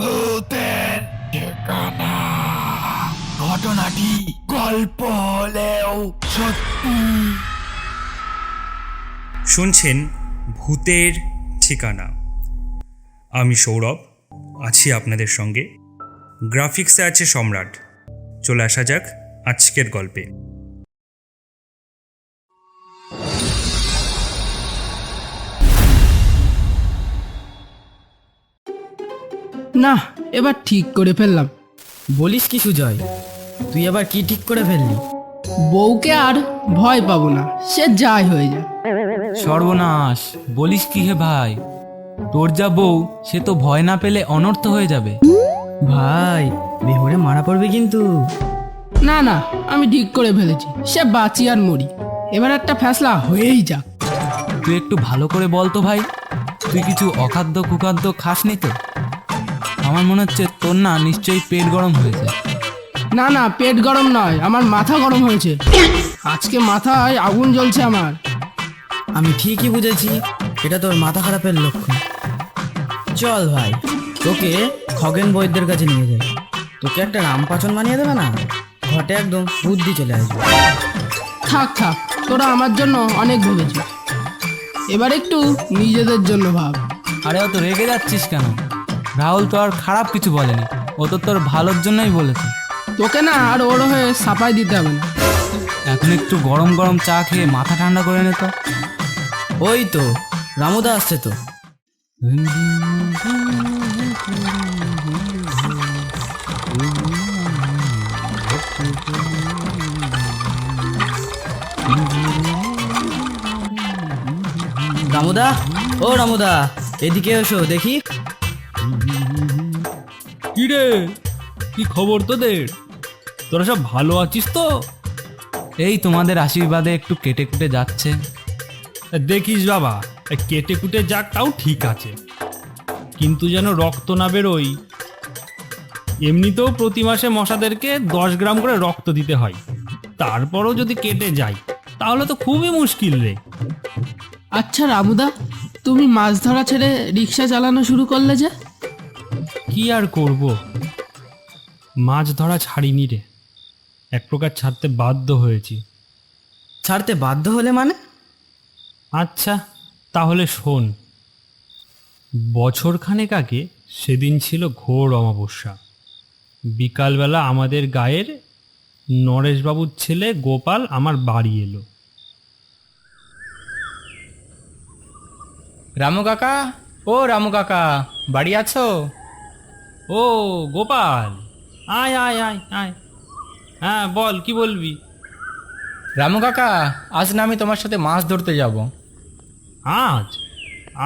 ভূতের ঠিকানা। ঘটনাটি গল্প হলেও সত্যি। শুনছেন ভূতের ঠিকানা। আমি সৌরভ আছি আপনাদের সঙ্গে। গ্রাফিক্সে আছে সম্রাট। চলে আসা যাক আজকের গল্পে। না, এবার ঠিক করে ফেললাম। বলিস কি সুজয়, তুই আবার কি ঠিক করে ফেললি? বউকে আর ভয় পাবো না, সে যাই হয়ে যায়। সর্বনাশ, বলিস কি হে ভাই? তোর যা বউ, সে তো ভয় না পেলে অনর্থ হয়ে যাবে। ভাই, বেহরে মারা পড়বে কিন্তু। না না, আমি ঠিক করে ফেলেছি, সে বাঁচি আর মরি, এবার একটা ফ্যাসলা হয়েই যাক। তুই একটু ভালো করে বল তো ভাই, তুই কিছু অখাদ্য কুখাদ্য খাসনি তো? আমার মনে হচ্ছে তোর না নিশ্চয়ই পেট গরম হয়েছে। না না, পেট গরম নয়, আমার মাথা গরম হয়েছে। আজকে মাথায় আগুন জ্বলছে আমার। আমি ঠিকই বুঝেছি, এটা তোর মাথা খারাপের লক্ষণ। চল ভাই, তোকে খগেন বৈদ্যের কাছে নিয়ে যাই। তোকে একটা রামপাচন বানিয়ে দেবে না, ঘটে একদম বুদ্ধি চলে আসবে। থাক থাক, তোরা আমার জন্য অনেক ভেবেছিস, এবার একটু নিজেদের জন্য ভাব। আরে অত রেগে যাচ্ছিস কেন? রাহুল তো আর খারাপ কিছু বলেনি, ও তো তোর ভালোর জন্যই বলেছে। তোকে না আর ওর হয়ে সাফাই দিতে হবে না। এখন একটু গরম গরম চা খেয়ে মাথা ঠান্ডা করে নে তো। ওই তো রামুদা আসছে তো। রামুদা, ও রামুদা, এদিকে এসো দেখি। কি রে, কি খবর তোদের? তোরা সব ভালো আছিস তো? এই তোমাদের আশীর্বাদে একটু কেটে কুটে যাচ্ছে। দেখিস বাবা, কেটে কুটে যাক তাও ঠিক আছে, কিন্তু যেন রক্ত না বেরোই। এমনিতেও প্রতি মাসে মশাদেরকে 10 গ্রাম করে রক্ত দিতে হয়, তারপরও যদি কেটে যায় তাহলে তো খুবই মুশকিল রে। আচ্ছা রামুদা, তুমি মাছ ধরা ছেড়ে রিক্সা চালানো শুরু করলে যে? কি আর করব, মাছ ধরা ছাড়িনি রে, এক প্রকার ছাড়তে বাধ্য হয়েছি। ছাড়তে বাধ্য হলে মানে? আচ্ছা তাহলে শোন। বছরখানেক আগে সেদিন ছিল ঘোর অমাবস্যা। বিকালবেলা আমাদের গায়ের নরেশবাবুর ছেলে গোপাল আমার বাড়ি এলো। রামু কাকা, ও রামু কাকা, বাড়ি আছো? ও গোপাল, আয় আয় আয় আয়। হ্যাঁ বল, কি বলবি? রামু কাকা, আজ না আমি তোমার সাথে মাছ ধরতে যাব। আজ?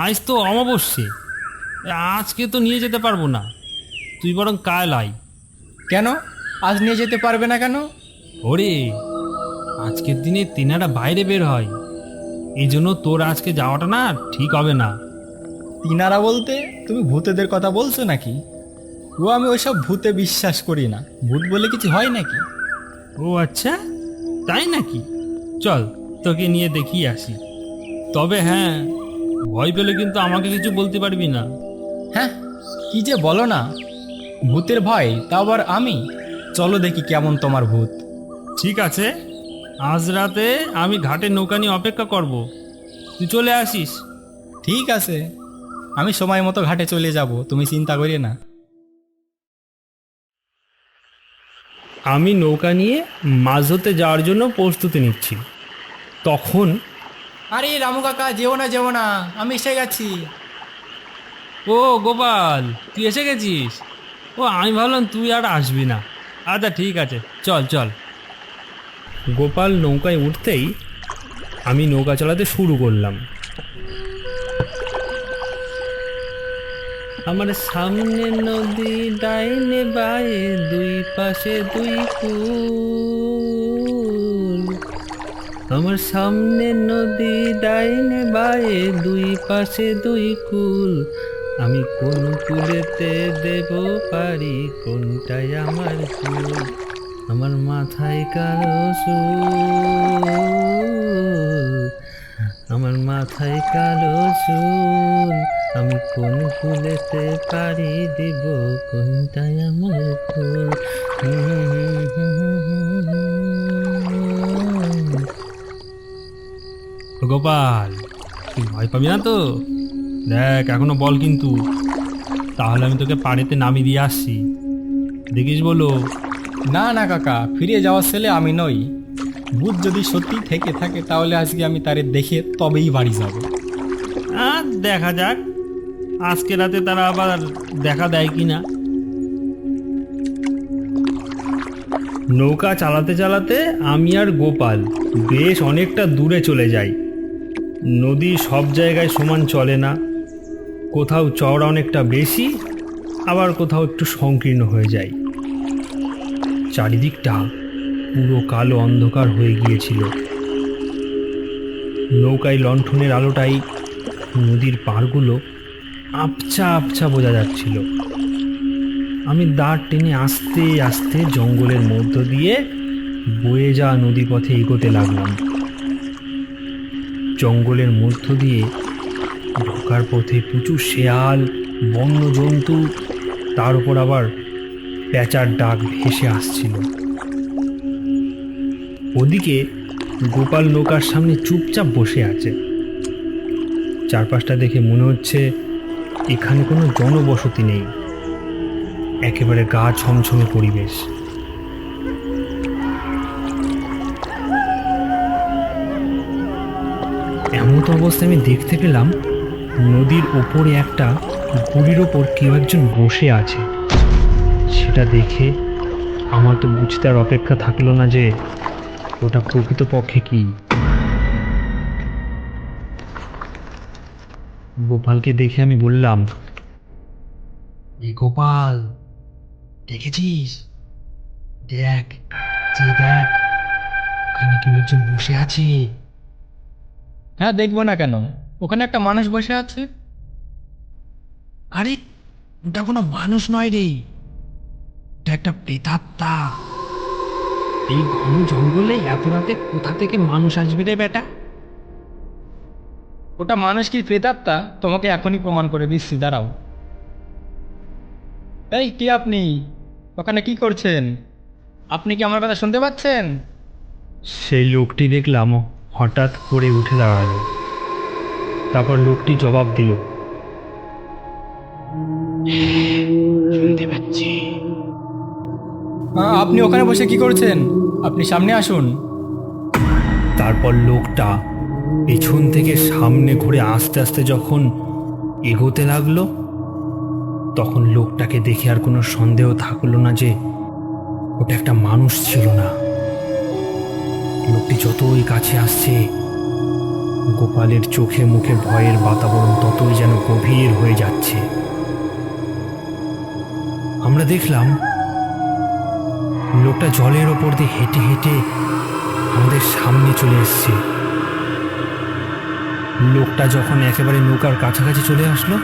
আজ তো অমাবস্যে, আজকে তো নিয়ে যেতে পারবো না, তুই বরং কাল আয়। কেন আজ নিয়ে যেতে পারবে না কেন? ওরে, আজকের দিনে তেনারা বাইরে বের হয়, এই জন্য তোর আজকে যাওয়াটা না ঠিক হবে না। তিনারা বলতে তুমি ভূতেদের কথা বলছো নাকি? ও আমি ওইসব ভূতে বিশ্বাস করি না, ভূত বলে কিছু হয় নাকি? ও আচ্ছা, তাই নাকি? চল তোকে নিয়ে দেখিয়ে আসি। তবে হ্যাঁ, ভয় পেলে কিন্তু আমাকে কিছু বলতে পারবি না। হ্যাঁ, কি যে বলো না, ভূতের ভয় তা আবার আমি? চলো দেখি কেমন তোমার ভূত। ঠিক আছে, আজ রাতে আমি ঘাটে নৌকা নিয়ে অপেক্ষা করব, তুই চলে আসিস। ঠিক আছে, আমি সময় মতো ঘাটে চলে যাব, তুমি চিন্তা করিও না। আমি নৌকা নিয়ে মাছ ধরতে যাওয়ার জন্য প্রস্তুতি নিচ্ছি, তখন আরে রামু কাকা, যেও না, আমি এসে গেছি। ও গোপাল, তুই এসে গেছিস? ও আমি ভাবলাম তুই আর আসবি না। আচ্ছা ঠিক আছে, চল চল। গোপাল নৌকায় উঠতেই আমি নৌকা চালাতে শুরু করলাম। আমার সামনে নদী, ডাইনে বায়ে দুই পাশে দুই কুল। আমার সামনে নদী, ডাইনে বায়ে দুই পাশে দুই কুল। আমি কোন কুলেতে দেব পারি, কোনটাই আমার কুল। আমার মাথায় কালো চুল, আমার মাথায় কালো চুল। আমি কোন ফুলেতে পারি দিব, কোনটায় আমার ফুল। গোপাল, তুই ভয় পাবি না তো? দেখ এখনো বল কিন্তু, তাহলে আমি তোকে পাড়েতে নামিয়ে দিয়ে আসছি। দেখিস বলো। না না কাকা, ফিরে যাওয়ার ছেলে আমি নই। ভূত যদি সত্যি থেকে থাকে তাহলে আজকে আমি তারে দেখে তবেই বাড়ি যাব। আর দেখা যাক আজকে রাতে তারা আবার দেখা দেয় কিনা। নৌকা চালাতে চালাতে আমি আর গোপাল বেশ অনেকটা দূরে চলে যাই। নদী সব জায়গায় সমান চলে না, কোথাও চওড়া অনেকটা বেশি, আবার কোথাও একটু সংকীর্ণ হয়ে যায়। চারিদিকটা পুরো কালো অন্ধকার হয়ে গিয়েছিল। নৌকায় লণ্ঠনের আলোটাই নদীর পাড়গুলো আবছা আবছা বোঝা যাচ্ছিল। আমি দাঁড় টেনে আস্তে আস্তে জঙ্গলের মধ্য দিয়ে বয়ে যাওয়া নদীপথে এগোতে লাগলাম। জঙ্গলের মধ্য দিয়ে ঢোকার পথে প্রচুর শেয়াল, বন্য জন্তু, তার উপর আবার প্যাঁচার ডাক ভেসে আসছিল। ওদিকে গোপাল নৌকার সামনে চুপচাপ বসে আছে। চারপাশটা দেখে মনে হচ্ছে এখানে কোনো জনবসতি নেই, একেবারে গা ছমছমে পরিবেশ। এমন তো অবস্থায় আমি দেখতে পেলাম নদীর ওপরে একটা গুড়ির ওপর কেউ একজন বসে আছে। সেটা দেখে আমার তো বুঝতে আর অপেক্ষা থাকলো না যে ওটা প্রকৃতপক্ষে কি। গোপালকে দেখে আমি বললাম, এই গোপাল, দেখেছিস? দেখ, যে দেখ, ওখানে কেউ একজন বসে আছে। হ্যাঁ, দেখবো না কেন, ওখানে একটা মানুষ বসে আছে। আরে ওটা কোনো মানুষ নয় রে, এটা একটা প্রেতাত্মা। এই ঘন জঙ্গলে এত রাতে কোথা থেকে মানুষ আসবে রে বেটা? ওটা মানুষ কি প্রেতাত্মা তোমাকে এখনই প্রমাণ করে দিচ্ছি, দাঁড়াও। এই কি আপনি ওখানে কি করছেন? আপনি কি আমার কথা শুনতে পাচ্ছেন? সেই লোকটি দেখলাম হঠাৎ করে উঠে দাঁড়ালো। তারপর লোকটি জবাব দিল, শুনতে পাচ্ছি। আপনি ওখানে বসে কি করছেন? আপনি সামনে আসুন। তারপর লোকটা পেছন থেকে সামনে ঘুরে আস্তে আস্তে যখন এগোতে লাগলো, তখন লোকটাকে দেখে আর কোনো সন্দেহ থাকলো না যে ওটা একটা মানুষ ছিল না। লোকটি যতই কাছে আসছে, গোপালের চোখে মুখে ভয়ের বাতাবরণ ততই যেন গভীর হয়ে যাচ্ছে। আমরা দেখলাম লোকটা জলের ওপর দিয়ে হেঁটে হেঁটে আমাদের সামনে চলে এসছে। লোকটা যখন একেবারে নৌকার কাছাকাছি চলে আসলো,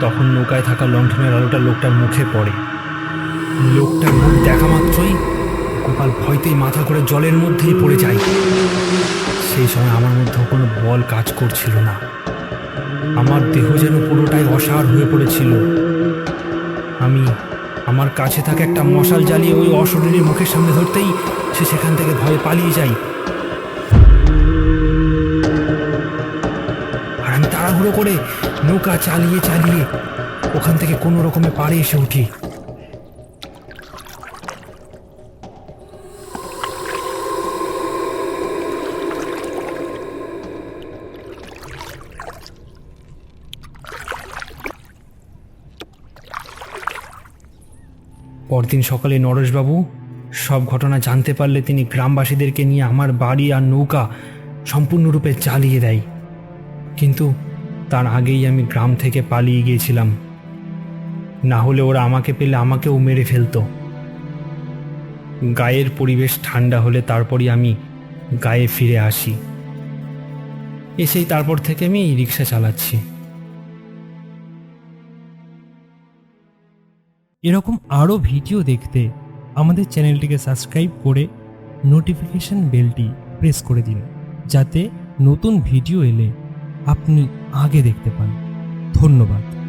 তখন নৌকায় থাকা লণ্ঠনের আলোটা লোকটার মুখে পড়ে। লোকটার মুখ দেখা মাত্রই গোপাল ভয়তেই মাথা করে জলের মধ্যেই পড়ে যায়। সেই সময় আমার মধ্যে কোনো বল কাজ করছিল না, আমার দেহ যেন পুরোটাই অসাড় হয়ে পড়েছিল। আমি আমার কাছে থাকা একটা মশাল জ্বালিয়ে ওই অশরীরীর মুখের সামনে ধরতেই সে সেখান থেকে ভয়ে পালিয়ে যায়। আর আমি তাড়াহুড়ো করে নৌকা চালিয়ে চালিয়ে ওখান থেকে কোনো রকমে পাড়ে এসে উঠি। পরদিন সকালে নরেশবাবু সব ঘটনা জানতে পারলে তিনি গ্রামবাসীদেরকে নিয়ে আমার বাড়ি আর নৌকা সম্পূর্ণরূপে জ্বালিয়ে দেয়। কিন্তু তার আগেই আমি গ্রাম থেকে পালিয়ে গিয়েছিলাম, না হলে ওরা আমাকে পেলে আমাকেও মেরে ফেলতো। গায়ের পরিবেশ ঠান্ডা হলে তারপরই আমি গায়ে ফিরে আসি। এসেই তারপর থেকে আমি রিক্সা চালাচ্ছি। এরকম আরও ভিডিও দেখতে আমাদের চ্যানেলটিকে সাবস্ক্রাইব করে নোটিফিকেশন বেলটি প্রেস করে দিন, যাতে নতুন ভিডিও এলে আপনি আগে দেখতে পান। ধন্যবাদ।